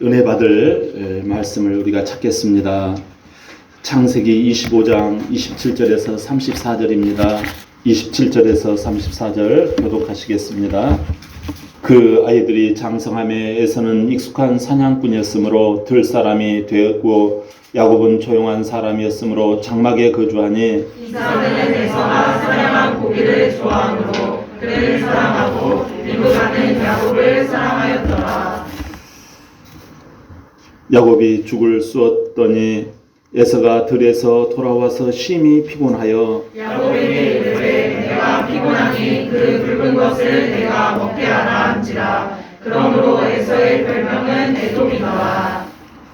은혜 받을 말씀을 우리가 찾겠습니다. 창세기 25장 27절에서 34절입니다. 27절에서 34절 교독하시겠습니다. 그 아이들이 장성함에 에서는 익숙한 사냥꾼이었으므로 들 사람이 되었고 야곱은 조용한 사람이었으므로 장막에 거주하니 이삭은 에서가 사냥한 고기를 좋아하므로 그를 사랑하고 리브가는 야곱을 사랑하였더라. 야곱이 죽을 쑤었더니 에서가 들에서 돌아와서 심히 피곤하여 야곱에게 이르되 내가 피곤하니 그 붉은 것을 내가 먹게 하라 한지라. 그러므로 에서의 별명은 에돔이더라.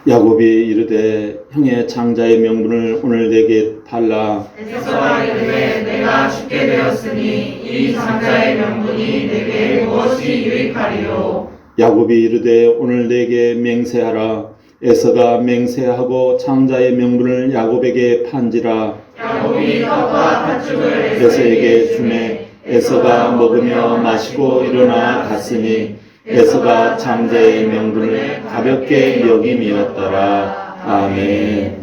야곱이 이르되 형의 장자의 명분을 오늘 내게 달라. 에서가 이르되 내가 죽게 되었으니 이 장자의 명분이 내게 무엇이 유익하리요. 야곱이 이르되 오늘 내게 맹세하라. 에서가 맹세하고 장자의 명분을 야곱에게 판지라. 야곱이 떡과 팥죽을 에서에게 주매 에서가 먹으며 마시고 일어나 갔으니 에서가 장자의 명분을 가볍게 여김이었더라. 아멘.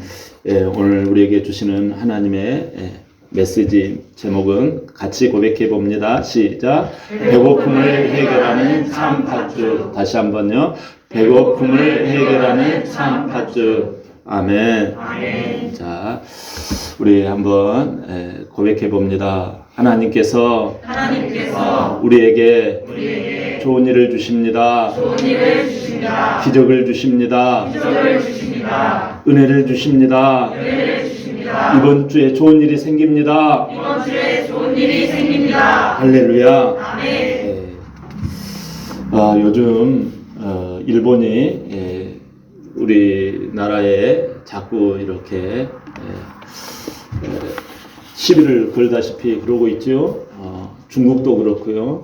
오늘 우리에게 주시는 하나님의 메시지 제목은 같이 고백해 봅니다. 시작. 배고픔을 해결하는 참 팥죽. 다시 한번요. 배고픔을 해결하는 참 팥죽. 아멘. 아멘. 자, 우리 한번 고백해 봅니다. 하나님께서 우리에게 좋은 일을 주십니다. 기적을 주십니다. 은혜를 주십니다. 이번 주에 좋은 일이 생깁니다. 할렐루야. 아멘. 요즘 일본이 우리나라에 자꾸 이렇게 시비를 걸다시피 그러고 있죠. 중국도 그렇고요.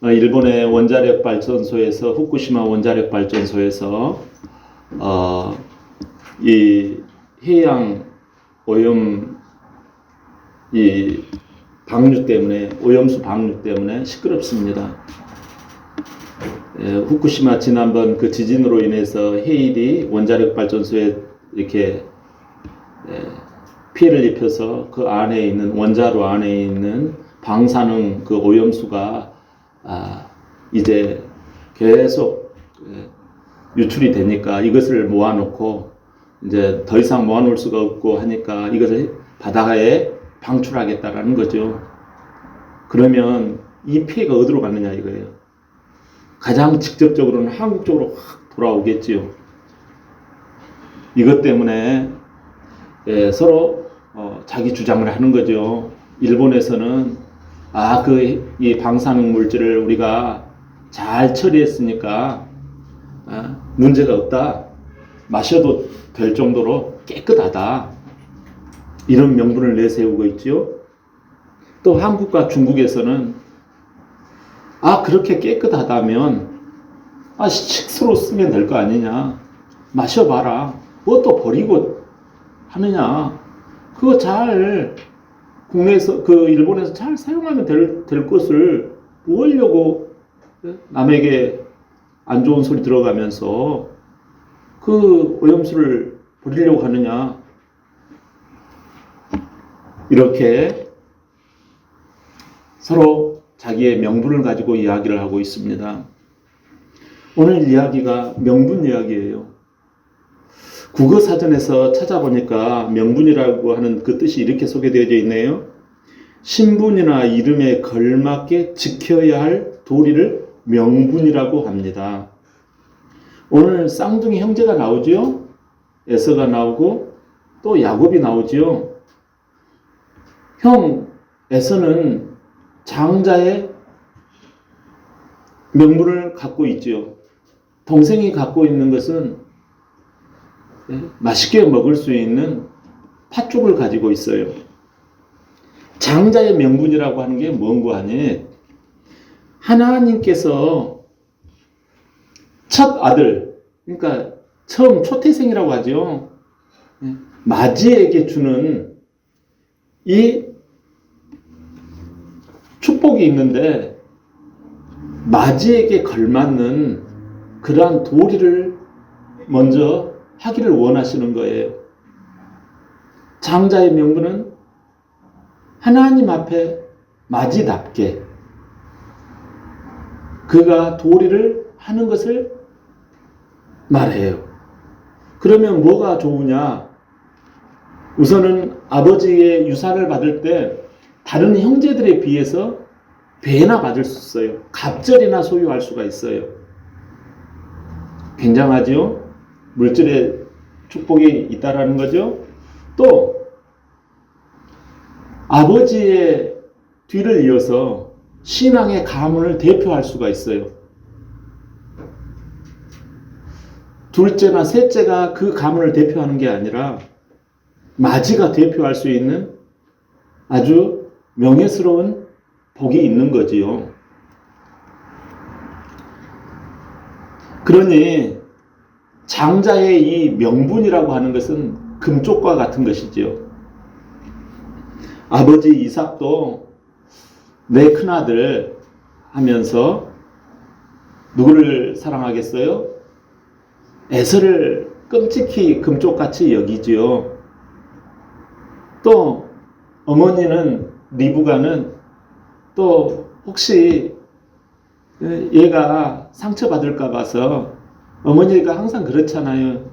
일본의 원자력 발전소에서 후쿠시마 원자력 발전소에서 이 해양 오염 이 방류 때문에 오염수 방류 때문에 시끄럽습니다. 후쿠시마 지난번 그 지진으로 인해서 해일이 원자력 발전소에 이렇게 피해를 입혀서 그 안에 있는 원자로 안에 있는 방사능 그 오염수가 이제 계속 유출이 되니까 이것을 모아놓고 이제 더 이상 모아놓을 수가 없고 하니까 이것을 바다에 방출하겠다라는 거죠. 그러면 이 피해가 어디로 가느냐 이거예요. 가장 직접적으로는 한국 쪽으로 확 돌아오겠지요. 이것 때문에 서로 자기 주장을 하는 거죠. 일본에서는 이 방사능 물질을 우리가 잘 처리했으니까 문제가 없다. 마셔도 될 정도로 깨끗하다. 이런 명분을 내세우고 있지요. 또 한국과 중국에서는 그렇게 깨끗하다면 식수로 쓰면 될 거 아니냐. 마셔봐라. 뭐 또 버리고 하느냐. 그거 잘 국내에서 일본에서 잘 사용하면 될 것을 뭐 하려고 남에게 안 좋은 소리 들어가면서 그 오염수를 버리려고 하느냐. 이렇게 서로 자기의 명분을 가지고 이야기를 하고 있습니다. 오늘 이야기가 명분 이야기예요. 국어사전에서 찾아보니까 명분이라고 하는 그 뜻이 이렇게 소개되어져 있네요. 신분이나 이름에 걸맞게 지켜야 할 도리를 명분이라고 합니다. 오늘 쌍둥이 형제가 나오죠. 에서가 나오고 또 야곱이 나오죠. 형 에서는 장자의 명분을 갖고 있죠. 동생이 갖고 있는 것은 맛있게 먹을 수 있는 팥죽을 가지고 있어요. 장자의 명분이라고 하는 게 뭔고 하니 하나님께서 첫 아들, 그러니까 처음 초태생이라고 하죠. 마지에게 주는 이 축복이 있는데 마지에게 걸맞는 그러한 도리를 먼저 하기를 원하시는 거예요. 장자의 명분은 하나님 앞에 마지답게 그가 도리를 하는 것을 말해요. 그러면 뭐가 좋으냐? 우선은 아버지의 유산을 받을 때 다른 형제들에 비해서 배나 받을 수 있어요. 갑절이나 소유할 수가 있어요. 굉장하죠? 물질의 축복이 있다라는 거죠. 또 아버지의 뒤를 이어서 신앙의 가문을 대표할 수가 있어요. 둘째나 셋째가 그 가문을 대표하는 게 아니라 마지가 대표할 수 있는 아주 명예스러운 복이 있는 거지요. 그러니 장자의 이 명분이라고 하는 것은 금쪽과 같은 것이지요. 아버지 이삭도 내 큰아들 하면서 누구를 사랑하겠어요? 에서를 끔찍히 금쪽같이 여기지요. 또 어머니는 리브가는 또 혹시 얘가 상처받을까 봐서 어머니가 항상 그렇잖아요.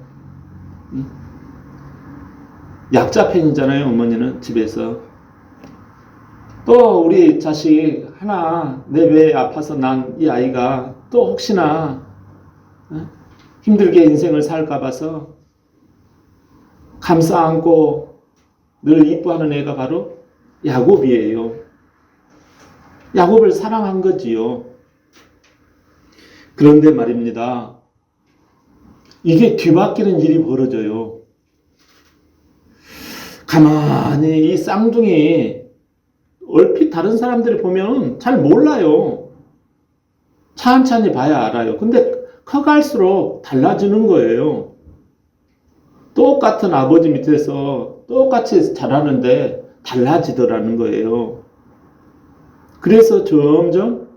약자 팬이잖아요. 어머니는 집에서. 또 우리 자식 하나 내 배에 아파서 난 이 아이가 또 혹시나 힘들게 인생을 살까 봐서 감싸 안고 늘 이뻐하는 애가 바로 야곱이에요. 야곱을 사랑한 거지요. 그런데 말입니다. 이게 뒤바뀌는 일이 벌어져요. 가만히 이 쌍둥이 얼핏 다른 사람들이 보면 잘 몰라요. 찬찬히 봐야 알아요. 근데 커갈수록 달라지는 거예요. 똑같은 아버지 밑에서 똑같이 자라는데 달라지더라는 거예요. 그래서 점점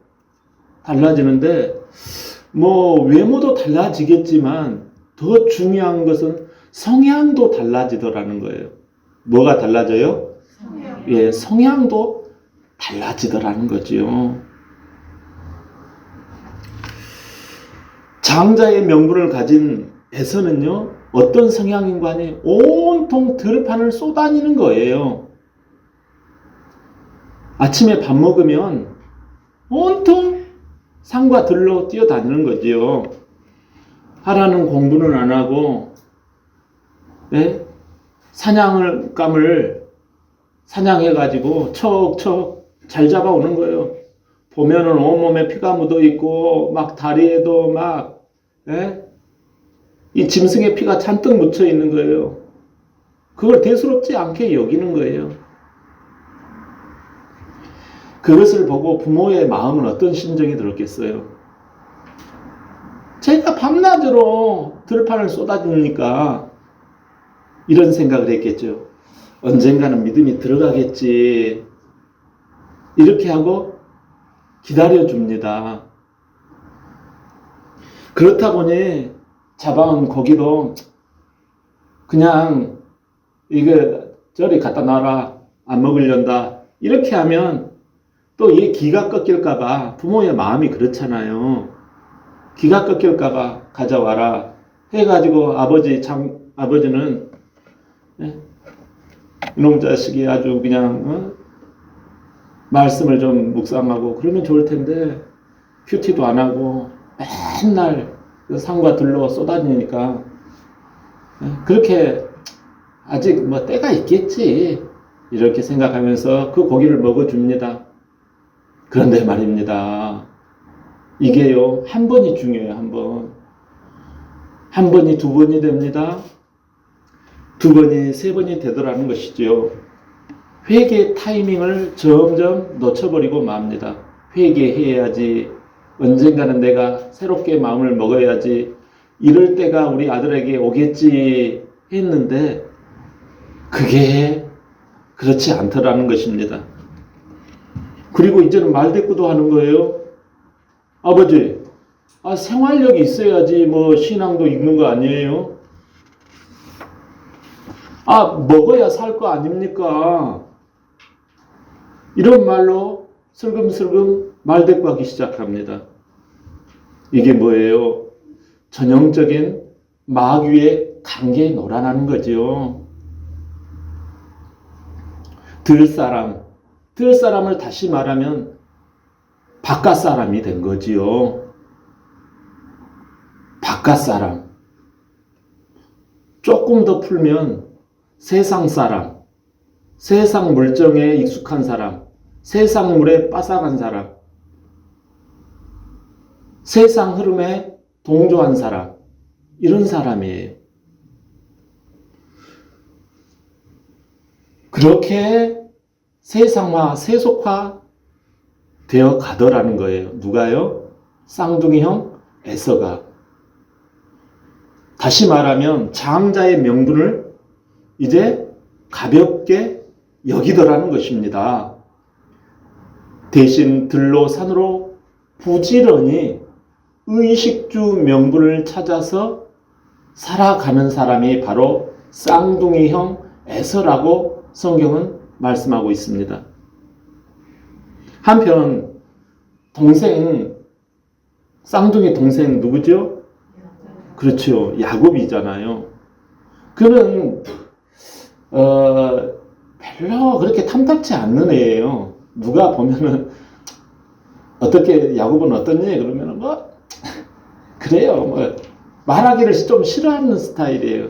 달라지는데 뭐 외모도 달라지겠지만 더 중요한 것은 성향도 달라지더라는 거예요. 뭐가 달라져요? 예, 성향도 달라지더라는 거지요. 장자의 명분을 가진 에서는요, 어떤 성향인가 하니 온통 들판을 쏘다니는 거예요. 아침에 밥 먹으면 온통 산과 들로 뛰어다니는 거지요. 하라는 공부는 안 하고, 예? 사냥감을 사냥해가지고 척척 잘 잡아오는 거예요. 보면은 온몸에 피가 묻어 있고, 막 다리에도 막, 예? 이 짐승의 피가 잔뜩 묻혀 있는 거예요. 그걸 대수롭지 않게 여기는 거예요. 그것을 보고 부모의 마음은 어떤 심정이 들었겠어요? 제가 밤낮으로 들판을 쏟아지니까 이런 생각을 했겠죠. 언젠가는 믿음이 들어가겠지. 이렇게 하고 기다려줍니다. 그렇다 보니 잡아온 고기도 그냥 이거 저리 갖다 놔라. 안 먹으련다. 이렇게 하면 또 이 기가 꺾일까봐 부모의 마음이 그렇잖아요. 기가 꺾일까봐 가져와라. 해가지고 아버지는 이놈 자식이 아주 그냥 말씀을 좀 묵상하고 그러면 좋을 텐데 큐티도 안 하고 맨날 산과 들로 쏟아지니까 그렇게 아직 뭐 때가 있겠지 이렇게 생각하면서 그 고기를 먹어줍니다. 그런데 말입니다. 이게요 한 번이 중요해요. 한 번이 두 번이 됩니다. 두 번이 세 번이 되더라는 것이지요. 회개 타이밍을 점점 놓쳐버리고 맙니다. 회개해야지. 언젠가는 내가 새롭게 마음을 먹어야지. 이럴 때가 우리 아들에게 오겠지 했는데 그게 그렇지 않더라는 것입니다. 그리고 이제는 말대꾸도 하는 거예요. 생활력이 있어야지 뭐 신앙도 읽는 거 아니에요? 먹어야 살 거 아닙니까? 이런 말로 슬금슬금 말대꾸하기 시작합니다. 이게 뭐예요? 전형적인 마귀의 관계에 놀아나는 거죠. 들사람을 다시 말하면 바깥 사람이 된 거지요. 바깥 사람. 조금 더 풀면 세상 사람, 세상 물정에 익숙한 사람, 세상 물에 빠삭한 사람, 세상 흐름에 동조한 사람, 이런 사람이에요. 그렇게 세상화, 세속화 되어 가더라는 거예요. 누가요? 쌍둥이 형 에서가. 다시 말하면 장자의 명분을 이제 가볍게 여기더라는 것입니다. 대신 들로 산으로 부지런히 의식주 명분을 찾아서 살아가는 사람이 바로 쌍둥이형 에서라고 성경은 말씀하고 있습니다. 한편 쌍둥이 동생 누구죠? 그렇죠. 야곱이잖아요. 그는 별로 그렇게 탐탁치 않는 애예요. 누가 보면은 야곱은 어떻니? 그러면은 그래요. 말하기를 좀 싫어하는 스타일이에요.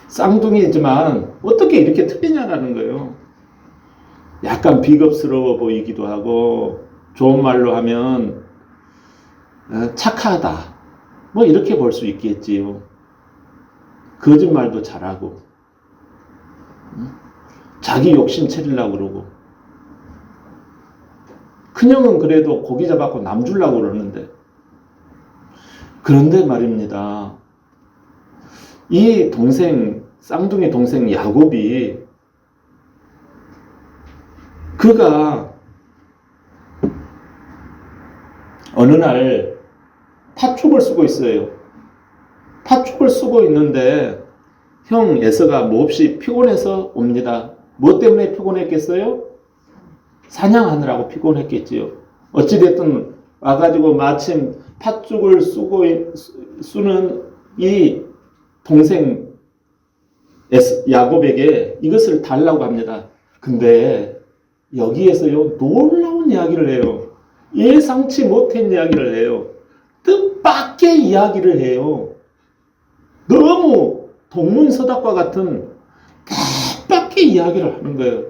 쌍둥이지만 어떻게 이렇게 틀리냐라는 거예요. 약간 비겁스러워 보이기도 하고, 좋은 말로 하면 착하다. 이렇게 볼 수 있겠지요. 거짓말도 잘하고, 자기 욕심 채리려고 그러고, 큰형은 그래도 고기 잡아갖고 남 주려고 그러는데, 그런데 말입니다. 이 쌍둥이 동생 야곱이, 그가 어느 날 팥죽을 쓰고 있어요. 팥죽을 쓰고 있는데 형 에서가 몹시 피곤해서 옵니다. 뭐 때문에 피곤했겠어요? 사냥하느라고 피곤했겠지요. 어찌됐든 와가지고 마침 팥죽을 쓰는 이 동생 야곱에게 이것을 달라고 합니다. 근데 여기에서요, 놀라운 이야기를 해요. 예상치 못한 이야기를 해요. 뜻밖의 이야기를 해요. 너무 동문서답과 같은 뜻밖의 이야기를 하는 거예요.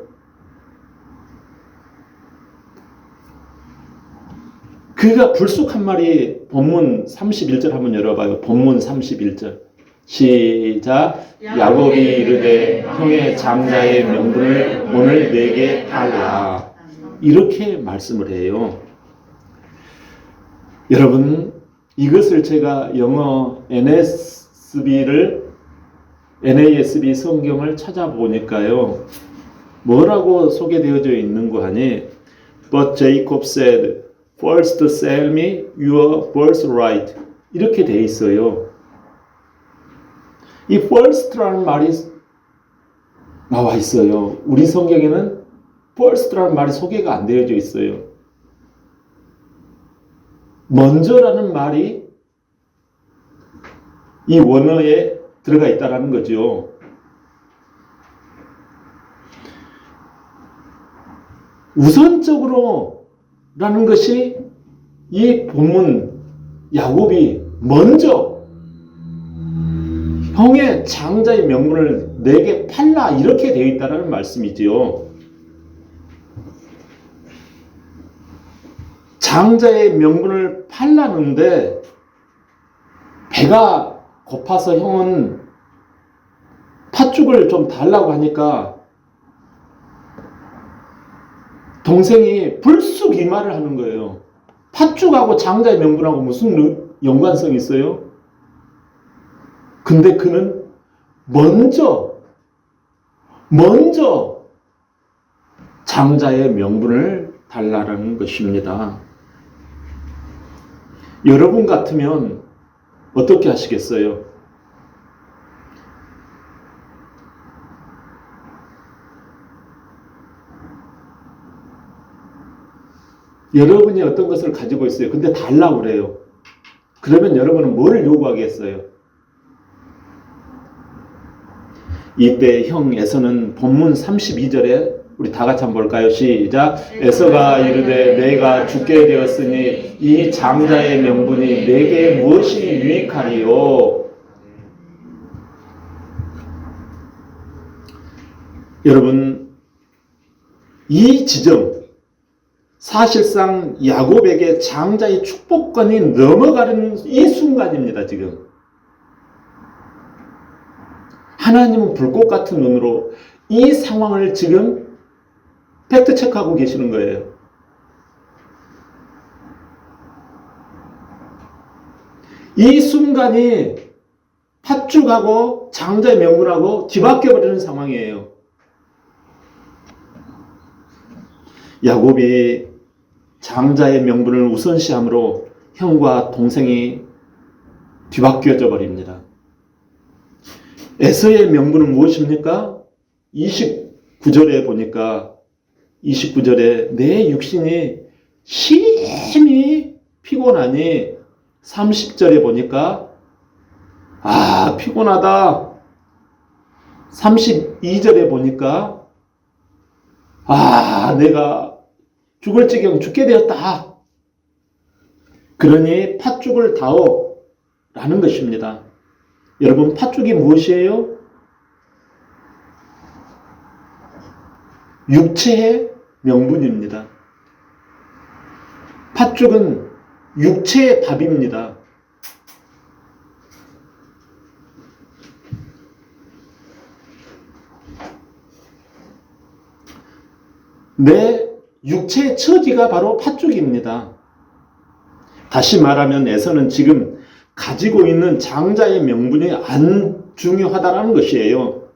그가 불쑥 한 말이 본문 31절 한번 열어봐요. 본문 31절. 시작. 야곱이 이르되 형의 장자의 명분을 오늘 내게 달라. 이렇게 말씀을 해요. 여러분, 이것을 제가 영어 NASB 성경을 찾아보니까요, 뭐라고 소개되어져 있는 거 하니? But Jacob said, First sell me your birthright. 이렇게 돼 있어요. 이 first라는 말이 나와 있어요. 우리 성경에는 first라는 말이 소개가 안 되어져 있어요. 먼저라는 말이 이 원어에 들어가 있다는 거죠. 우선적으로 라는 것이 이 본문 야곱이 먼저 형의 장자의 명분을 내게 팔라 이렇게 되어 있다는 말씀이지요. 장자의 명분을 팔라는데 배가 고파서 형은 팥죽을 좀 달라고 하니까 동생이 불쑥 이 말을 하는 거예요. 팥죽하고 장자의 명분하고 무슨 연관성이 있어요? 근데 그는 먼저 장자의 명분을 달라라는 것입니다. 여러분 같으면 어떻게 하시겠어요? 여러분이 어떤 것을 가지고 있어요. 근데 달라고 그래요. 그러면 여러분은 뭘 요구하겠어요? 이때 형 에서는 본문 32절에 우리 다 같이 한번 볼까요? 시작. 에서가 이르되 내가 죽게 되었으니 이 장자의 명분이 내게 무엇이 유익하리요? 여러분, 이 지점, 사실상 야곱에게 장자의 축복권이 넘어가는 이 순간입니다, 지금. 하나님은 불꽃 같은 눈으로 이 상황을 지금 팩트 체크하고 계시는 거예요. 이 순간이 팥죽하고 장자의 명분하고 뒤바뀌어 버리는 상황이에요. 야곱이 장자의 명분을 우선시함으로 형과 동생이 뒤바뀌어져 버립니다. 에서의 명분은 무엇입니까? 29절에 보니까 29절에 내 육신이 심히 피곤하니 30절에 보니까 피곤하다. 32절에 보니까 내가 죽을 지경 죽게 되었다. 그러니 팥죽을 다오 라는 것입니다. 여러분, 팥죽이 무엇이에요? 육체의 명분입니다. 팥죽은 육체의 밥입니다. 내 육체의 처지가 바로 팥죽입니다. 다시 말하면 에서는 지금 가지고 있는 장자의 명분이 안 중요하다는 것이에요.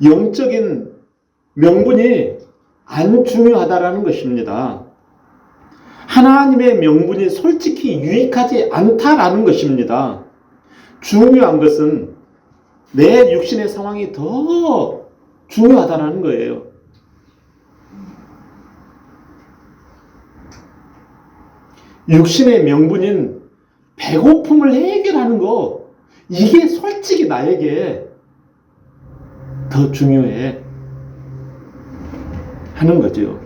영적인 명분이 안 중요하다는 것입니다. 하나님의 명분이 솔직히 유익하지 않다라는 것입니다. 중요한 것은 내 육신의 상황이 더 중요하다는 거예요. 육신의 명분인 배고픔을 해결하는 거, 이게 솔직히 나에게 더 중요해 하는 거죠.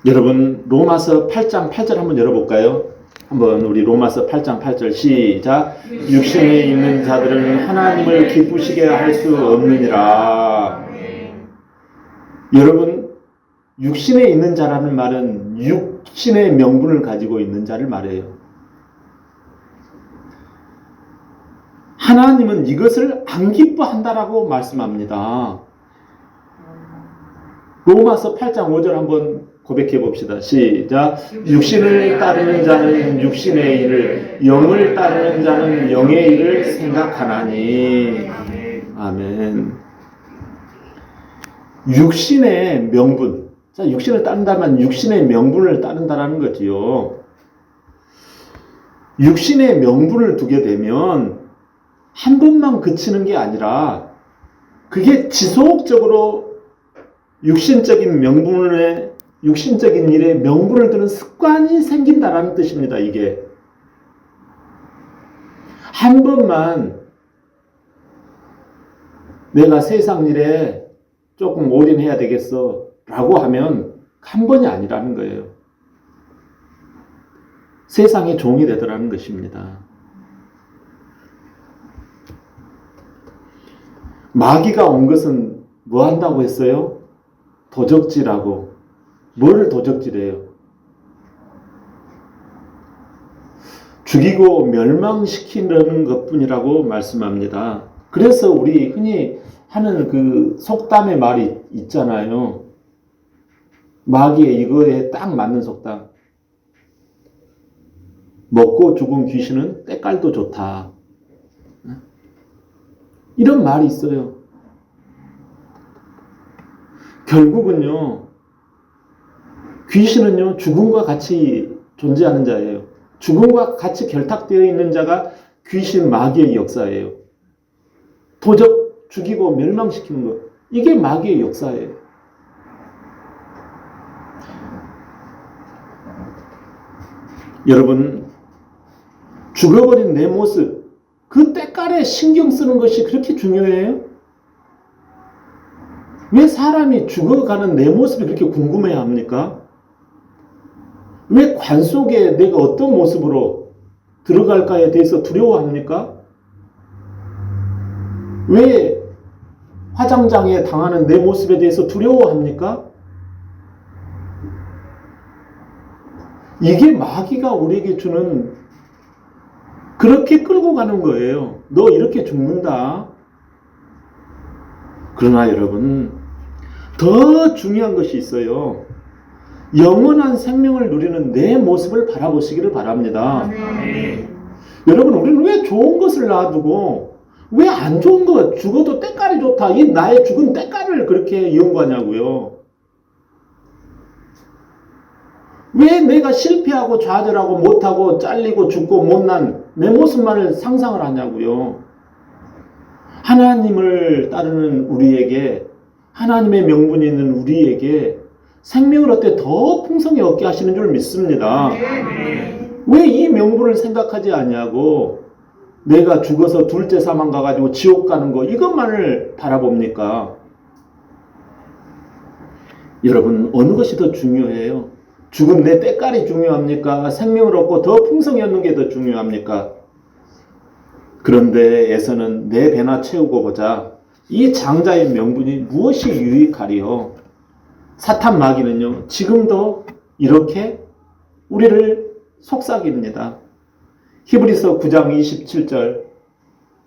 여러분, 로마서 8장 8절 한번 열어볼까요? 한번 우리 로마서 8장 8절 시작. 육신에 있는 자들은 하나님을 기쁘시게 할 수 없느니라. 여러분, 육신에 있는 자라는 말은 육신의 명분을 가지고 있는 자를 말해요. 하나님은 이것을 안 기뻐한다라고 말씀합니다. 로마서 8장 5절 한번 고백해 봅시다. 시작. 육신을 따르는 자는 육신의 일을, 영을 따르는 자는 영의 일을 생각하나니. 아멘. 육신의 명분. 자, 육신을 따른다면 육신의 명분을 따른다라는 거지요. 육신의 명분을 두게 되면 한 번만 그치는 게 아니라 그게 지속적으로 육신적인 명분에, 육신적인 일에 명분을 두는 습관이 생긴다라는 뜻입니다. 이게 한 번만 내가 세상 일에 조금 올인해야 되겠어 라고 하면 한 번이 아니라는 거예요. 세상의 종이 되더라는 것입니다. 마귀가 온 것은 뭐 한다고 했어요? 도적질하고. 뭘 도적질해요? 죽이고 멸망시키는 것뿐이라고 말씀합니다. 그래서 우리 흔히 하는 그 속담의 말이 있잖아요. 마귀의 이거에 딱 맞는 속담. 먹고 죽은 귀신은 때깔도 좋다. 이런 말이 있어요. 결국은요, 귀신은요, 죽음과 같이 존재하는 자예요. 죽음과 같이 결탁되어 있는 자가 귀신 마귀의 역사예요. 도적 죽이고 멸망시키는 것. 이게 마귀의 역사예요. 여러분, 죽어버린 내 모습, 그 때깔에 신경 쓰는 것이 그렇게 중요해요? 왜 사람이 죽어가는 내 모습이 그렇게 궁금해야 합니까? 왜 관 속에 내가 어떤 모습으로 들어갈까에 대해서 두려워합니까? 왜 화장장애 당하는 내 모습에 대해서 두려워합니까? 이게 마귀가 우리에게 주는, 그렇게 끌고 가는 거예요. 너 이렇게 죽는다. 그러나 여러분, 더 중요한 것이 있어요. 영원한 생명을 누리는 내 모습을 바라보시기를 바랍니다. 여러분, 우리는 왜 좋은 것을 놔두고 왜 안 좋은 것, 죽어도 때깔이 좋다, 이 나의 죽은 때깔을 그렇게 연구하냐고요. 왜 내가 실패하고 좌절하고 못하고 잘리고 죽고 못난 내 모습만을 상상을 하냐고요. 하나님을 따르는 우리에게, 하나님의 명분이 있는 우리에게 생명을 어때 더 풍성히 얻게 하시는 줄 믿습니다. 왜 이 명분을 생각하지 않냐고, 내가 죽어서 둘째 사망 가가지고 지옥 가는 거, 이것만을 바라봅니까? 여러분, 어느 것이 더 중요해요? 죽은 내 때깔이 중요합니까? 생명을 얻고 더 풍성히 얻는 게 더 중요합니까? 그런데 에서는 내 배나 채우고 보자. 이 장자의 명분이 무엇이 유익하리요? 사탄 마귀는요, 지금도 이렇게 우리를 속삭입니다. 히브리서 9장 27절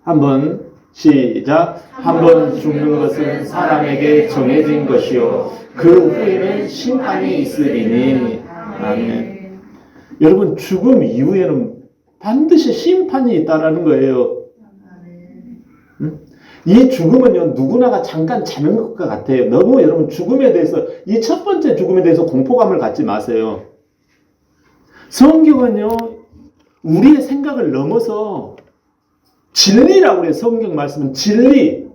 한번 시작. 한번 죽는 것은 사람에게 정해진 것이요 그 후에는 심판이 있으리니. 아멘. 여러분, 죽음 이후에는 반드시 심판이 있다라는 거예요. 이 죽음은요, 누구나가 잠깐 자는 것과 같아요. 너무 여러분 죽음에 대해서, 이 첫 번째 죽음에 대해서 공포감을 갖지 마세요. 성경은요, 우리의 생각을 넘어서 진리라고 그래요. 성경 말씀은 진리.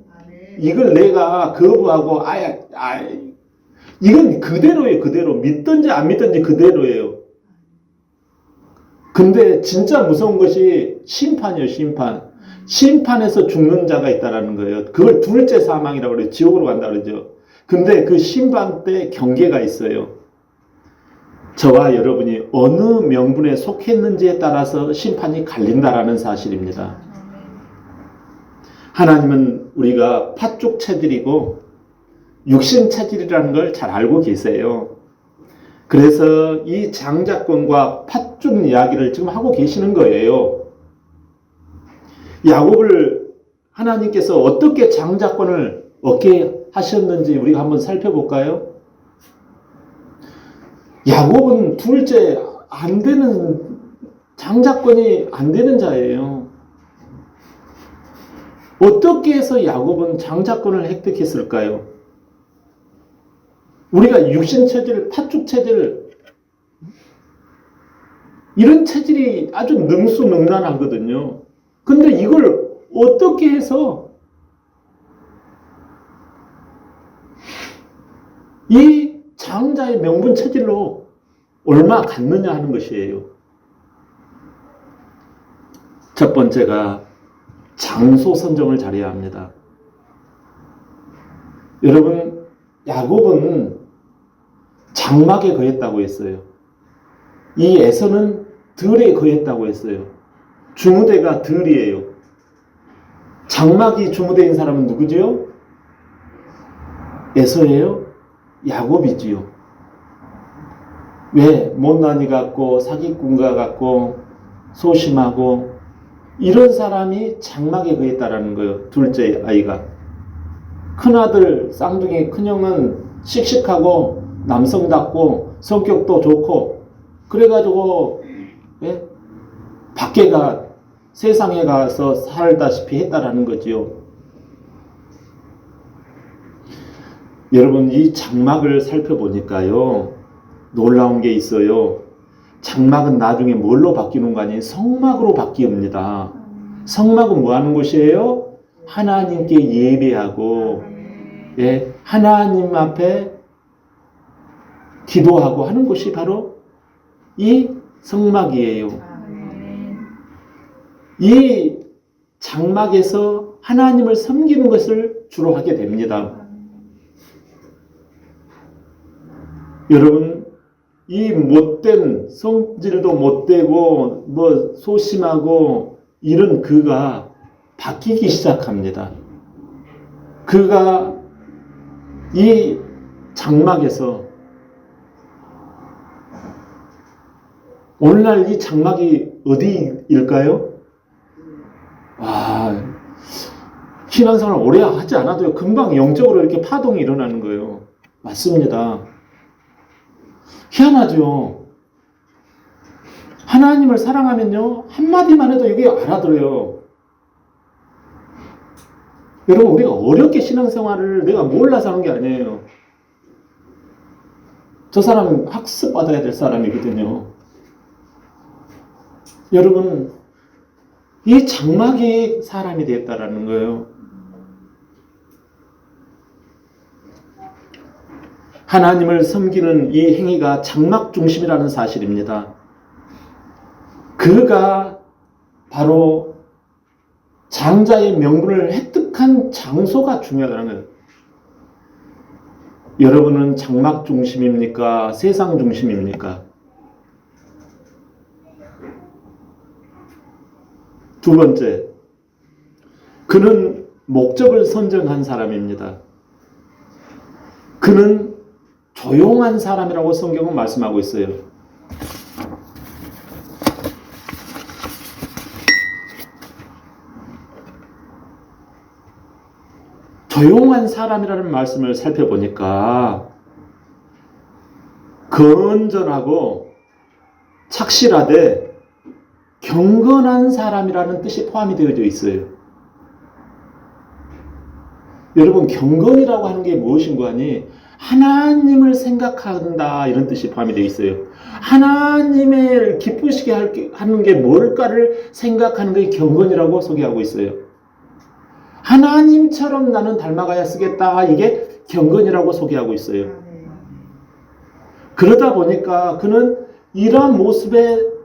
이걸 내가 거부하고, 이건 그대로예요, 그대로. 믿든지 안 믿든지 그대로예요. 근데 진짜 무서운 것이 심판이에요, 심판. 심판에서 죽는 자가 있다라는 거예요. 그걸 둘째 사망이라고 그래요. 지옥으로 간다 그러죠. 근데 그 심판 때 경계가 있어요. 저와 여러분이 어느 명분에 속했는지에 따라서 심판이 갈린다라는 사실입니다. 하나님은 우리가 팥죽 체질이고 육신 체질이라는 걸 잘 알고 계세요. 그래서 이 장자권과 팥죽 이야기를 지금 하고 계시는 거예요. 야곱을 하나님께서 어떻게 장자권을 얻게 하셨는지 우리가 한번 살펴볼까요? 야곱은 둘째 안 되는, 장자권이 안 되는 자예요. 어떻게 해서 야곱은 장자권을 획득했을까요? 우리가 육신 체질, 팥죽 체질, 이런 체질이 아주 능수능란하거든요. 근데 이걸 어떻게 해서 이 장자의 명분 체질로 얼마 갔느냐 하는 것이에요. 첫 번째가 장소 선정을 잘해야 합니다. 여러분, 야곱은 장막에 거했다고 했어요. 이 에서는 들에 거했다고 했어요. 주무대가 들이에요. 장막이 주무대인 사람은 누구지요? 에서예요? 야곱이지요. 왜? 못난이 같고 사기꾼과 같고 소심하고 이런 사람이 장막에 거했다라는 거예요. 둘째 아이가. 큰아들 쌍둥이 큰형은 씩씩하고 남성답고 성격도 좋고 그래가지고 밖에 세상에 가서 살다시피 했다라는 거지요. 여러분, 이 장막을 살펴보니까요, 놀라운 게 있어요. 장막은 나중에 뭘로 바뀌는 거 아니에요? 성막으로 바뀝니다. 성막은 뭐 하는 곳이에요? 하나님께 예배하고, 예, 하나님 앞에 기도하고 하는 곳이 바로 이 성막이에요. 이 장막에서 하나님을 섬기는 것을 주로 하게 됩니다. 여러분, 이 못된, 성질도 못되고 뭐 소심하고 이런 그가 바뀌기 시작합니다. 그가 이 장막에서, 오늘날 이 장막이 어디일까요? 신앙생활 오래 하지 않아도 금방 영적으로 이렇게 파동이 일어나는 거예요. 맞습니다. 희한하죠. 하나님을 사랑하면요, 한마디만 해도 이게 알아들어요. 여러분, 우리가 어렵게 신앙생활을 내가 몰라서 하는 게 아니에요. 저 사람은 학습받아야 될 사람이거든요. 여러분, 이 장막이 사람이 되었다라는 거예요. 하나님을 섬기는 이 행위가 장막 중심이라는 사실입니다. 그가 바로 장자의 명분을 획득한 장소가 중요하다는 거예요. 여러분은 장막 중심입니까? 세상 중심입니까? 두 번째, 그는 목적을 선정한 사람입니다. 그는 조용한 사람이라고 성경은 말씀하고 있어요. 조용한 사람이라는 말씀을 살펴보니까 건전하고 착실하되 경건한 사람이라는 뜻이 포함이 되어져 있어요. 여러분, 경건이라고 하는 게 무엇인 거 아니? 하나님을 생각한다, 이런 뜻이 포함이 되어 있어요. 하나님을 기쁘시게 하는 게 뭘까를 생각하는 게 경건이라고 소개하고 있어요. 하나님처럼 나는 닮아가야 쓰겠다, 이게 경건이라고 소개하고 있어요. 그러다 보니까 그는 이러한 모습에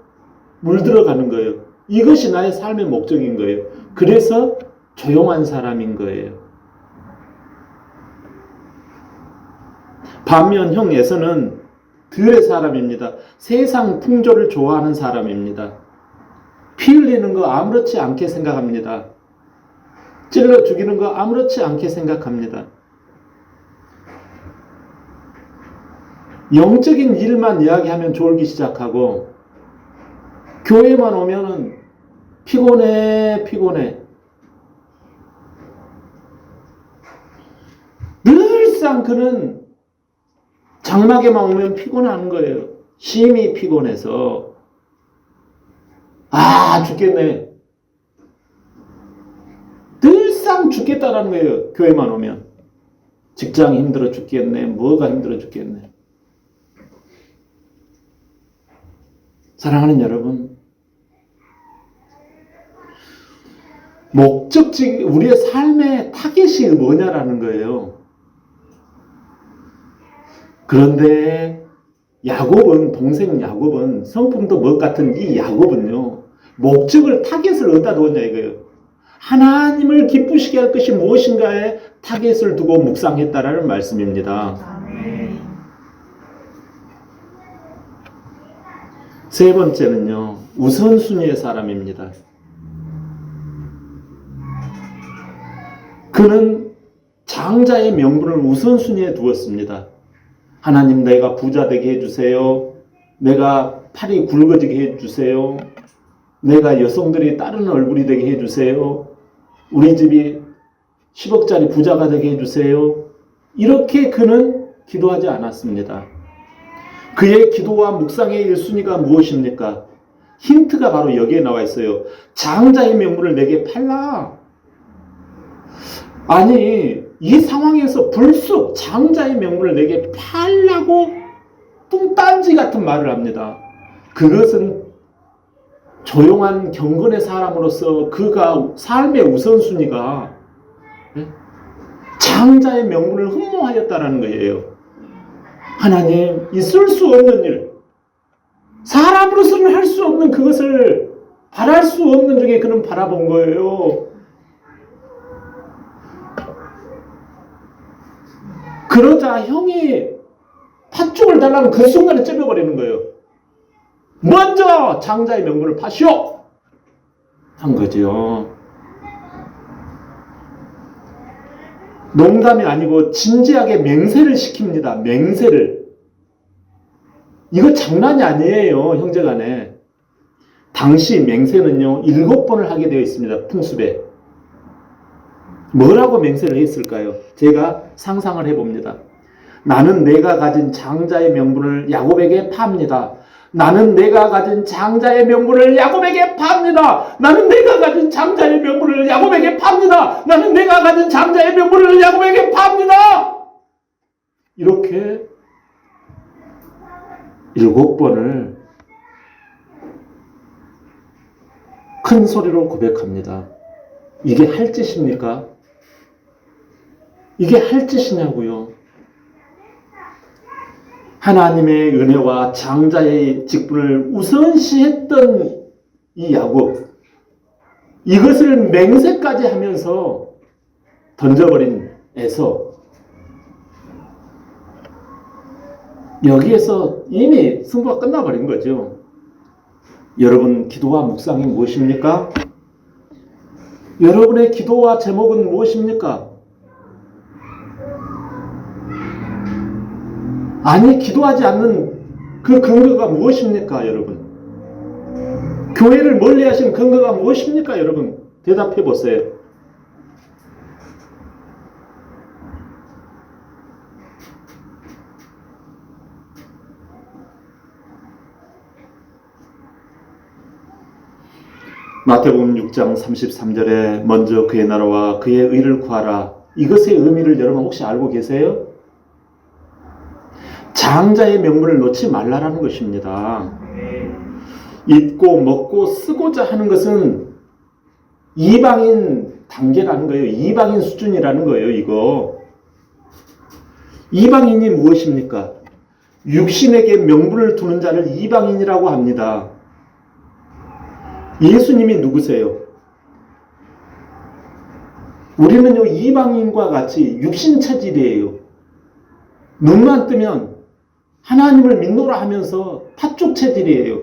물들어가는 거예요. 이것이 나의 삶의 목적인 거예요. 그래서 조용한 사람인 거예요. 반면 형 에서는 들의 사람입니다. 세상 풍조를 좋아하는 사람입니다. 피 흘리는 거 아무렇지 않게 생각합니다. 찔러 죽이는 거 아무렇지 않게 생각합니다. 영적인 일만 이야기하면 졸기 시작하고, 교회만 오면은 피곤해. 늘상 그는 장막에만 오면 피곤한 거예요. 심히 피곤해서 죽겠네. 늘상 죽겠다라는 거예요. 교회만 오면. 직장이 힘들어 죽겠네. 뭐가 힘들어 죽겠네. 사랑하는 여러분, 목적지, 우리의 삶의 타겟이 뭐냐라는 거예요. 그런데 야곱은, 동생 야곱은, 성품도 뭐 같은 이 야곱은요, 목적을, 타겟을 어디다 두었냐 이거예요. 하나님을 기쁘시게 할 것이 무엇인가에 타겟을 두고 묵상했다라는 말씀입니다. 세 번째는요, 우선순위의 사람입니다. 그는 장자의 명분을 우선순위에 두었습니다. 하나님, 내가 부자 되게 해주세요. 내가 팔이 굵어지게 해주세요. 내가 여성들이 따르는 얼굴이 되게 해주세요. 우리 집이 10억짜리 부자가 되게 해주세요. 이렇게 그는 기도하지 않았습니다. 그의 기도와 묵상의 1순위가 무엇입니까? 힌트가 바로 여기에 나와 있어요. 장자의 명분을 내게 팔라. 아니, 이 상황에서 불쑥 장자의 명분을 내게 팔라고 뚱딴지 같은 말을 합니다. 그것은 조용한 경건의 사람으로서 그가 삶의 우선순위가 장자의 명분을 흠모하였다라는 거예요. 하나님, 있을 수 없는 일, 사람으로서는 할 수 없는 그것을 바랄 수 없는 중에 그는 바라본 거예요. 그러자 형이 팥죽을 달라면 그 순간에 ጨ려버리는 거예요. 먼저 장자의 명분을 파시오! 한 거죠. 농담이 아니고 진지하게 맹세를 시킵니다. 맹세를. 이거 장난이 아니에요. 형제간에. 당시 맹세는요 7번을 하게 되어 있습니다. 풍습에. 뭐라고 맹세를 했을까요? 제가 상상을 해봅니다. 나는 내가 가진 장자의 명분을 야곱에게 팝니다. 나는 내가 가진 장자의 명분을 야곱에게 팝니다. 나는 내가 가진 장자의 명분을 야곱에게 팝니다. 나는 내가 가진 장자의 명분을 야곱에게 팝니다. 이렇게 7번을 큰 소리로 고백합니다. 이게 할 짓입니까? 이게 할 짓이냐고요. 하나님의 은혜와 장자의 직분을 우선시했던 이 야곱, 이것을 맹세까지 하면서 던져버린 에서, 여기에서 이미 승부가 끝나버린 거죠. 여러분 기도와 묵상이 무엇입니까? 여러분의 기도와 제목은 무엇입니까? 아니, 기도하지 않는 그 근거가 무엇입니까, 여러분? 교회를 멀리 하신 근거가 무엇입니까, 여러분? 대답해 보세요. 마태복음 6장 33절에 먼저 그의 나라와 그의 의를 구하라. 이것의 의미를 여러분 혹시 알고 계세요? 장자의 명분을 놓지 말라라는 것입니다. 잊고 먹고 쓰고자 하는 것은 이방인 단계라는 거예요. 이방인 수준이라는 거예요. 이거 이방인이 무엇입니까? 육신에게 명분을 두는 자를 이방인이라고 합니다. 예수님이 누구세요? 우리는요 이방인과 같이 육신 체질이에요. 눈만 뜨면 하나님을 믿노라 하면서 팥죽 체질이에요.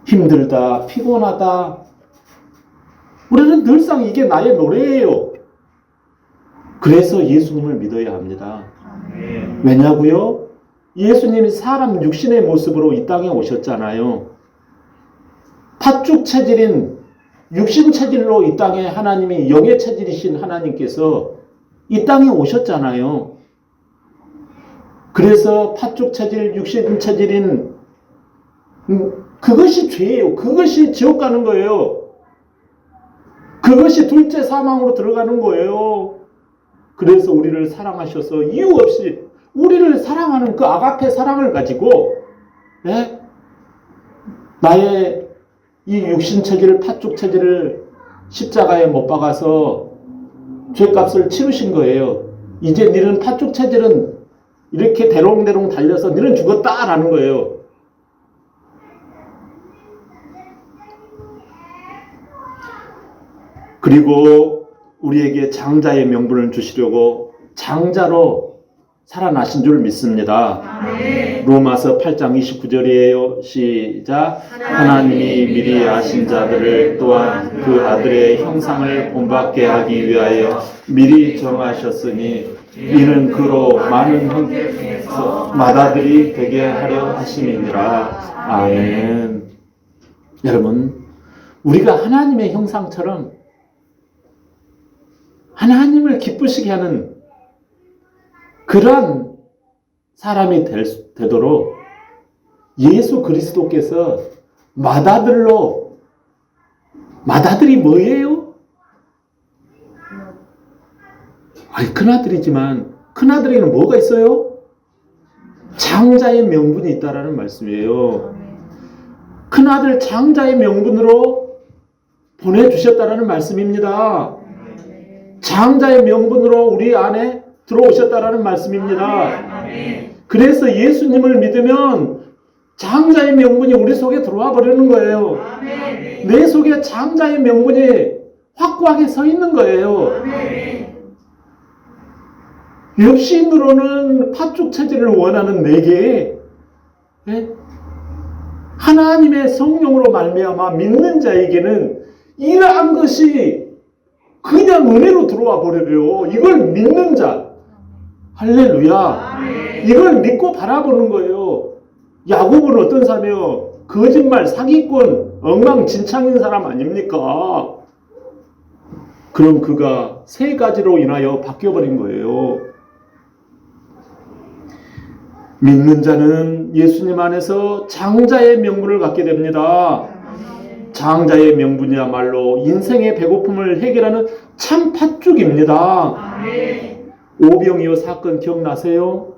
힘들다, 피곤하다. 우리는 늘상 이게 나의 노래예요. 그래서 예수님을 믿어야 합니다. 왜냐고요? 예수님이 사람 육신의 모습으로 이 땅에 오셨잖아요. 팥죽 체질인 육신 체질로 이 땅에 하나님이 영의 체질이신 하나님께서 이 땅에 오셨잖아요. 그래서 팥죽 체질, 육신 체질인 그것이 죄예요. 그것이 지옥 가는 거예요. 그것이 둘째 사망으로 들어가는 거예요. 그래서 우리를 사랑하셔서 이유 없이 우리를 사랑하는 그 아가페 사랑을 가지고 나의 이 육신 체질, 팥죽 체질을 십자가에 못 박아서 죄값을 치르신 거예요. 이제 너는 팥죽 체질은 이렇게 대롱대롱 달려서 너는 죽었다라는 거예요. 그리고 우리에게 장자의 명분을 주시려고 장자로 살아나신 줄 믿습니다. 로마서 8장 29절이에요. 시작. 하나님이 미리 아신 자들을 또한 그 아들의 형상을 본받게 하기 위하여 미리 정하셨으니 이는 그로 많은 형제 중에서 맏아들이 되게 하려 하심이니라. 아멘. 여러분, 우리가 하나님의 형상처럼 하나님을 기쁘시게 하는 그러한 사람이 되도록 예수 그리스도께서 맏아들이 뭐예요? 아니, 큰아들이지만 큰아들에게는 뭐가 있어요? 장자의 명분이 있다라는 말씀이에요. 큰아들 장자의 명분으로 보내주셨다라는 말씀입니다. 장자의 명분으로 우리 안에 들어오셨다라는 말씀입니다. 그래서 예수님을 믿으면 장자의 명분이 우리 속에 들어와 버리는 거예요. 내 속에 장자의 명분이 확고하게 서 있는 거예요. 육신으로는 파죽 체질을 원하는 내게 하나님의 성령으로 말미암아 믿는 자에게는 이러한 것이 그냥 은혜로 들어와 버려요. 이걸 믿는 자, 할렐루야. 이걸 믿고 바라보는 거예요. 야곱은 어떤 사람이요? 거짓말, 사기꾼, 엉망진창인 사람 아닙니까? 그럼 그가 세 가지로 인하여 바뀌어버린 거예요. 믿는 자는 예수님 안에서 장자의 명분을 갖게 됩니다. 장자의 명분이야말로 인생의 배고픔을 해결하는 참 팥죽입니다. 오병이어 사건 기억나세요?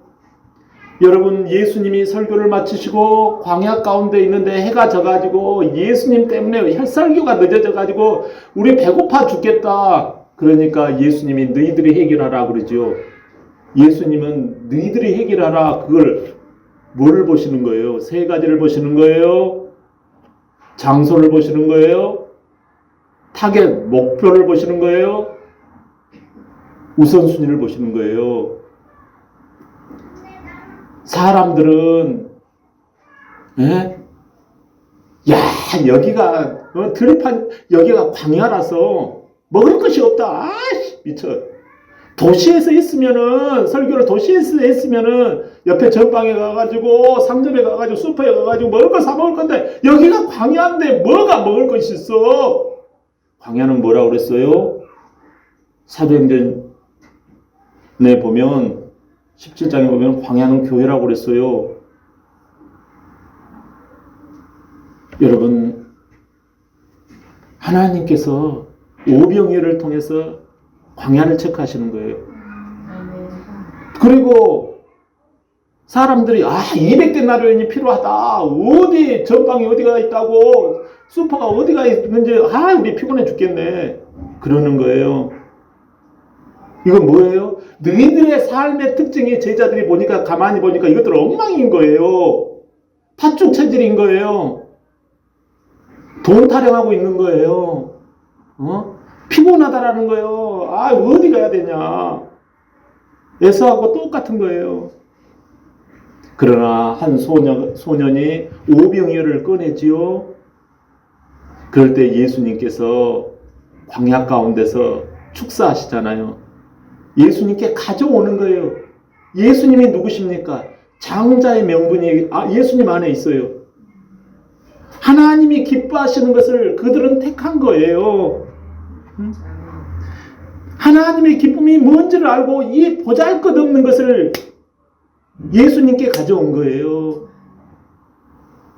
여러분, 예수님이 설교를 마치시고 광야 가운데 있는데 해가 져가지고 예수님 때문에 설교가 늦어져가지고 우리 배고파 죽겠다. 그러니까 예수님이 너희들이 해결하라 그러죠. 예수님은 너희들이 해결하라. 그걸 뭐를 보시는 거예요? 세 가지를 보시는 거예요. 장소를 보시는 거예요. 타겟, 목표를 보시는 거예요. 우선순위를 보시는 거예요. 사람들은 여기가 들판 여기가 광야라서 먹을 것이 없다. 미쳐. 도시에서 있으면은 설교를 도시에서 했으면은 옆에 전방에 가가지고 상점에 가가지고 슈퍼에 가가지고 먹을 거 사 먹을 건데 여기가 광야인데 뭐가 먹을 것이 있어? 광야는 뭐라고 그랬어요? 사도행전에 보면 17장에 보면 광야는 교회라고 그랬어요. 여러분, 하나님께서 오병이어를 통해서 광야를 체크하시는 거예요. 그리고 사람들이 200대 나루인이 필요하다. 어디 전방에 어디가 있다고 슈퍼가 어디가 있는지 우리 피곤해 죽겠네. 그러는 거예요. 이건 뭐예요? 너희들의 삶의 특징이 제자들이 보니까 가만히 보니까 이것들 엉망인 거예요. 팥죽 체질인 거예요. 돈 타령하고 있는 거예요. 피곤하다라는 거예요. 어디 가야 되냐. 에서하고 똑같은 거예요. 그러나 한 소년이 오병이어를 꺼내지요. 그럴 때 예수님께서 광야 가운데서 축사하시잖아요. 예수님께 가져오는 거예요. 예수님이 누구십니까? 장자의 명분이 예수님 안에 있어요. 하나님이 기뻐하시는 것을 그들은 택한 거예요. 하나님의 기쁨이 뭔지를 알고 이 보잘것없는 것을 예수님께 가져온 거예요.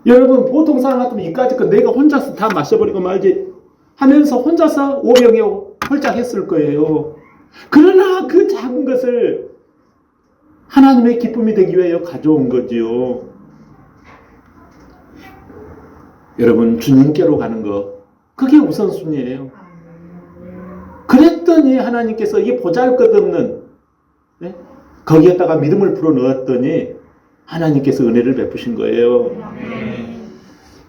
여러분, 보통 사람 같으면 이까짓 거 내가 혼자서 다 마셔버리고 말지 하면서 혼자서 오병이어 홀짝 했을 거예요. 그러나 그 작은 것을 하나님의 기쁨이 되기 위하여 가져온 거지요. 여러분, 주님께로 가는 거, 그게 우선순위예요. 그랬더니 하나님께서 이 보잘것없는 거기에다가 믿음을 불어넣었더니 하나님께서 은혜를 베푸신 거예요.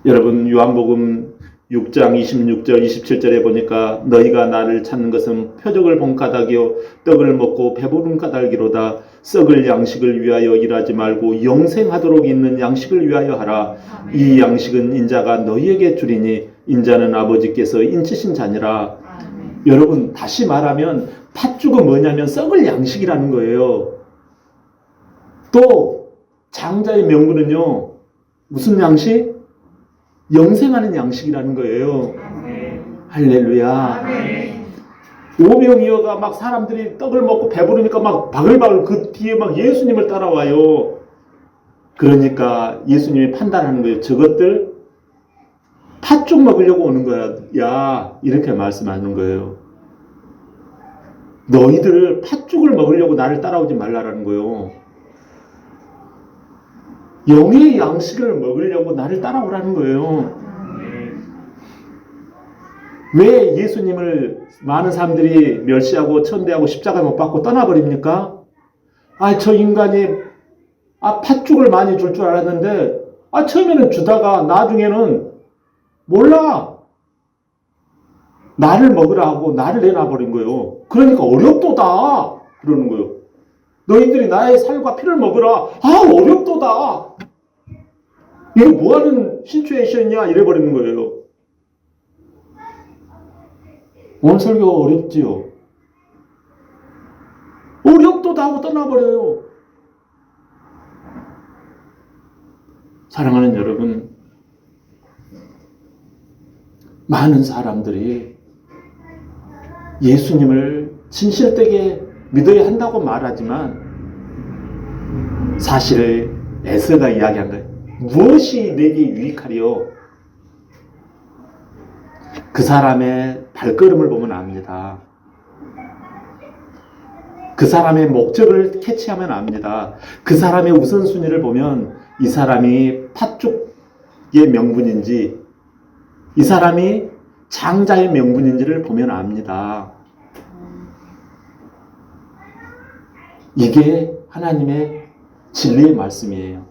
여러분, 요한복음 6장 26절 27절에 보니까 너희가 나를 찾는 것은 표적을 본 까닭이요 떡을 먹고 배부른 까닭이로다. 썩을 양식을 위하여 일하지 말고 영생하도록 있는 양식을 위하여 하라. 이 양식은 인자가 너희에게 주리니 인자는 아버지께서 인치신 자니라. 여러분, 다시 말하면 팥죽은 뭐냐면 썩을 양식이라는 거예요. 또 장자의 명분은요, 무슨 양식? 영생하는 양식이라는 거예요. 할렐루야. 오병이어가 막 사람들이 떡을 먹고 배부르니까 막 바글바글 그 뒤에 막 예수님을 따라와요. 그러니까 예수님이 판단하는 거예요. 저것들 팥죽 먹으려고 오는 거야. 야, 이렇게 말씀하는 거예요. 너희들 팥죽을 먹으려고 나를 따라오지 말라라는 거예요. 영의 양식을 먹으려고 나를 따라오라는 거예요. 왜 예수님을 많은 사람들이 멸시하고 천대하고 십자가에 못 박고 떠나버립니까? 저 인간이 팥죽을 많이 줄 줄 알았는데 처음에는 주다가 나중에는 몰라. 나를 먹으라 하고 나를 내놔버린 거예요. 그러니까 어렵도다 그러는 거예요. 너희들이 나의 살과 피를 먹으라. 어렵도다. 이거 뭐하는 시츄에이션이냐 이래버리는 거예요. 오늘 설교가 어렵지요. 어렵도다 하고 떠나버려요. 사랑하는 여러분, 많은 사람들이 예수님을 진실되게 믿어야 한다고 말하지만 사실 에서가 이야기한 거예요. 무엇이 내게 유익하리요? 그 사람의 발걸음을 보면 압니다. 그 사람의 목적을 캐치하면 압니다. 그 사람의 우선순위를 보면 이 사람이 팥죽의 명분인지 이 사람이 장자의 명분인지를 보면 압니다. 이게 하나님의 진리의 말씀이에요.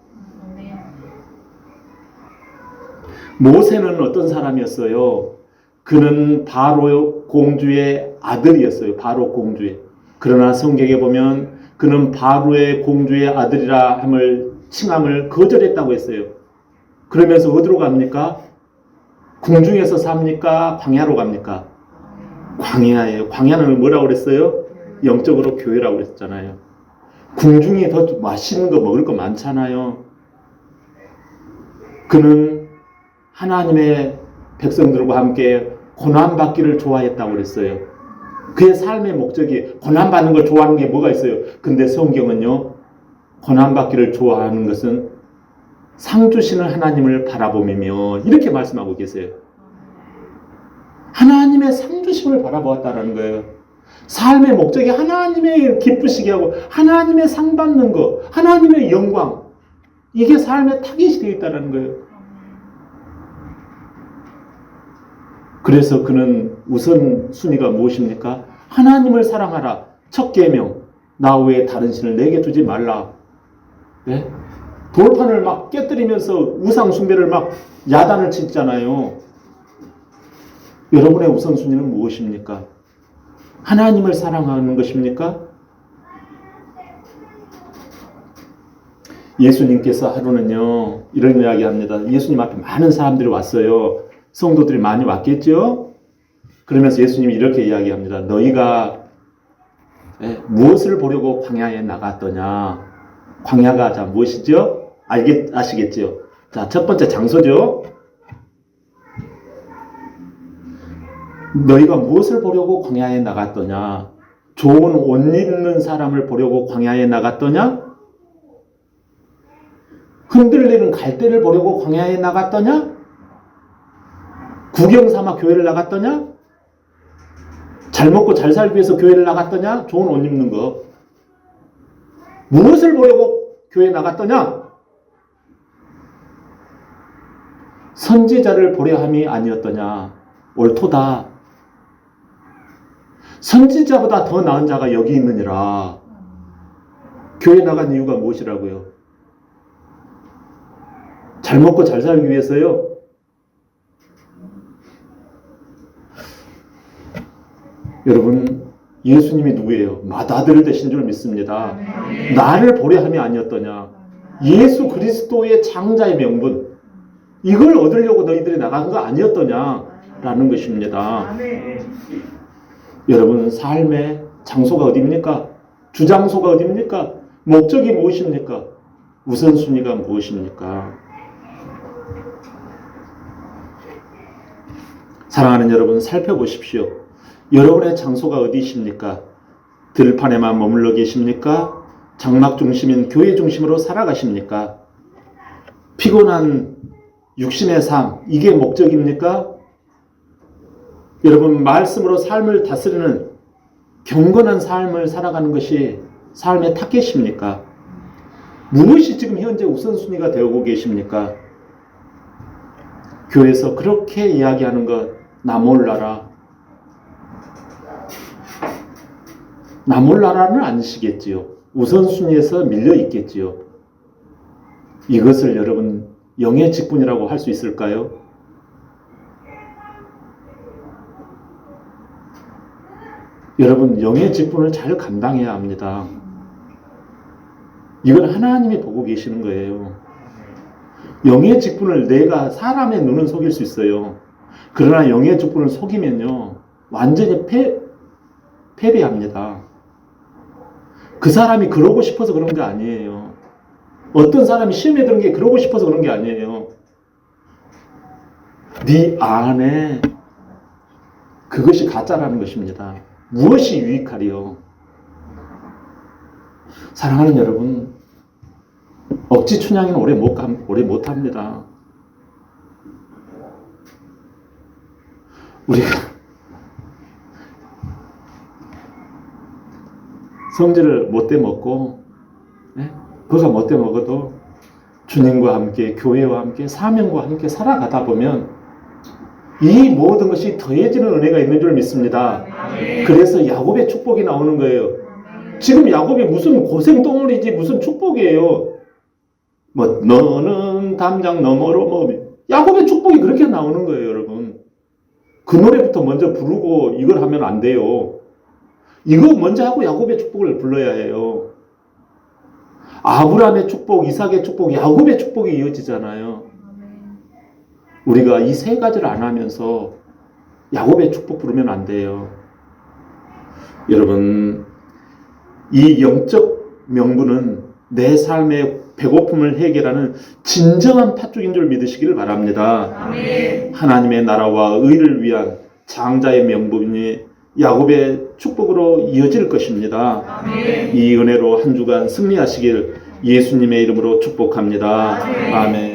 모세는 어떤 사람이었어요? 그는 바로 공주의 아들이었어요. 바로 공주의. 그러나 성경에 보면 그는 바로의 공주의 아들이라 칭함을 거절했다고 했어요. 그러면서 어디로 갑니까? 궁중에서 삽니까? 광야로 갑니까? 광야예요. 광야는 뭐라고 그랬어요? 영적으로 교회라고 그랬잖아요. 궁중이 더 맛있는 거 먹을 거 많잖아요. 그는 하나님의 백성들과 함께 고난받기를 좋아했다고 그랬어요. 그의 삶의 목적이 고난받는 걸 좋아하는 게 뭐가 있어요? 근데 성경은요, 고난받기를 좋아하는 것은 상 주시는 하나님을 바라보며 이렇게 말씀하고 계세요. 하나님의 상 주심을 바라보았다라는 거예요. 삶의 목적이 하나님의 기쁘시게 하고 하나님의 상 받는 거, 하나님의 영광, 이게 삶의 타깃이 되어 있다는 거예요. 그래서 그는 우선순위가 무엇입니까? 하나님을 사랑하라. 첫 계명, 나 외에 다른 신을 내게 두지 말라. 네? 돌판을 막 깨뜨리면서 우상 숭배를 막 야단을 치잖아요. 여러분의 우선순위는 무엇입니까? 하나님을 사랑하는 것입니까? 예수님께서 하루는요, 이런 이야기 합니다. 예수님 앞에 많은 사람들이 왔어요. 성도들이 많이 왔겠죠? 그러면서 예수님이 이렇게 이야기합니다. 너희가 무엇을 보려고 광야에 나갔더냐? 광야가 자 무엇이죠? 아시겠죠? 자, 첫 번째 장소죠. 너희가 무엇을 보려고 광야에 나갔더냐? 좋은 옷 입는 사람을 보려고 광야에 나갔더냐? 흔들리는 갈대를 보려고 광야에 나갔더냐? 구경 삼아 교회를 나갔더냐? 잘 먹고 잘 살기 위해서 교회를 나갔더냐? 좋은 옷 입는 거. 무엇을 보려고 교회에 나갔더냐? 선지자를 보려 함이 아니었더냐? 옳도다. 선지자보다 더 나은 자가 여기 있느니라. 교회 나간 이유가 무엇이라고요? 잘 먹고 잘 살기 위해서요? 여러분, 예수님이 누구예요? 맏아들 되신 줄 믿습니다. 나를 보려 함이 아니었더냐? 예수 그리스도의 장자의 명분, 이걸 얻으려고 너희들이 나간 거 아니었더냐라는 것입니다. 여러분, 삶의 장소가 어디입니까? 주장소가 어디입니까? 목적이 무엇입니까? 우선순위가 무엇입니까? 사랑하는 여러분, 살펴보십시오. 여러분의 장소가 어디십니까? 들판에만 머물러 계십니까? 장막 중심인 교회 중심으로 살아가십니까? 피곤한 육신의 삶, 이게 목적입니까? 여러분, 말씀으로 삶을 다스리는 경건한 삶을 살아가는 것이 삶의 타겟입니까? 무엇이 지금 현재 우선순위가 되고 계십니까? 교회에서 그렇게 이야기하는 것, 나 몰라라. 나 몰라라는 아니시겠지요. 우선순위에서 밀려 있겠지요. 이것을 여러분 영의 직분이라고 할 수 있을까요? 여러분 영의 직분을 잘 감당해야 합니다. 이건 하나님이 보고 계시는 거예요. 영의 직분을 내가 사람의 눈은 속일 수 있어요. 그러나 영의 직분을 속이면요 완전히 패배합니다. 그 사람이 그러고 싶어서 그런 게 아니에요. 어떤 사람이 시험에 드는 게 그러고 싶어서 그런 게 아니에요. 네 안에 그것이 가짜라는 것입니다. 무엇이 유익하리요? 사랑하는 여러분, 억지 춘향이는 오래 못합니다. 우리가 성질을 못돼 먹고 그가 못돼 먹어도 주님과 함께 교회와 함께 사명과 함께 살아가다 보면 이 모든 것이 더해지는 은혜가 있는 줄 믿습니다. 그래서 야곱의 축복이 나오는 거예요. 지금 야곱이 무슨 고생 덩어리지 무슨 축복이에요. 뭐 너는 담장 너머로 뭐 야곱의 축복이 그렇게 나오는 거예요, 여러분. 그 노래부터 먼저 부르고 이걸 하면 안 돼요. 이거 먼저 하고 야곱의 축복을 불러야 해요. 아브라함의 축복, 이삭의 축복, 야곱의 축복이 이어지잖아요. 우리가 이 세 가지를 안 하면서 야곱의 축복 부르면 안 돼요. 여러분, 이 영적 명분은 내 삶의 배고픔을 해결하는 진정한 팥죽인 줄 믿으시기를 바랍니다. 아멘. 하나님의 나라와 의를 위한 장자의 명분이 야곱의 축복으로 이어질 것입니다. 아멘. 이 은혜로 한 주간 승리하시길 예수님의 이름으로 축복합니다. 아멘. 아멘.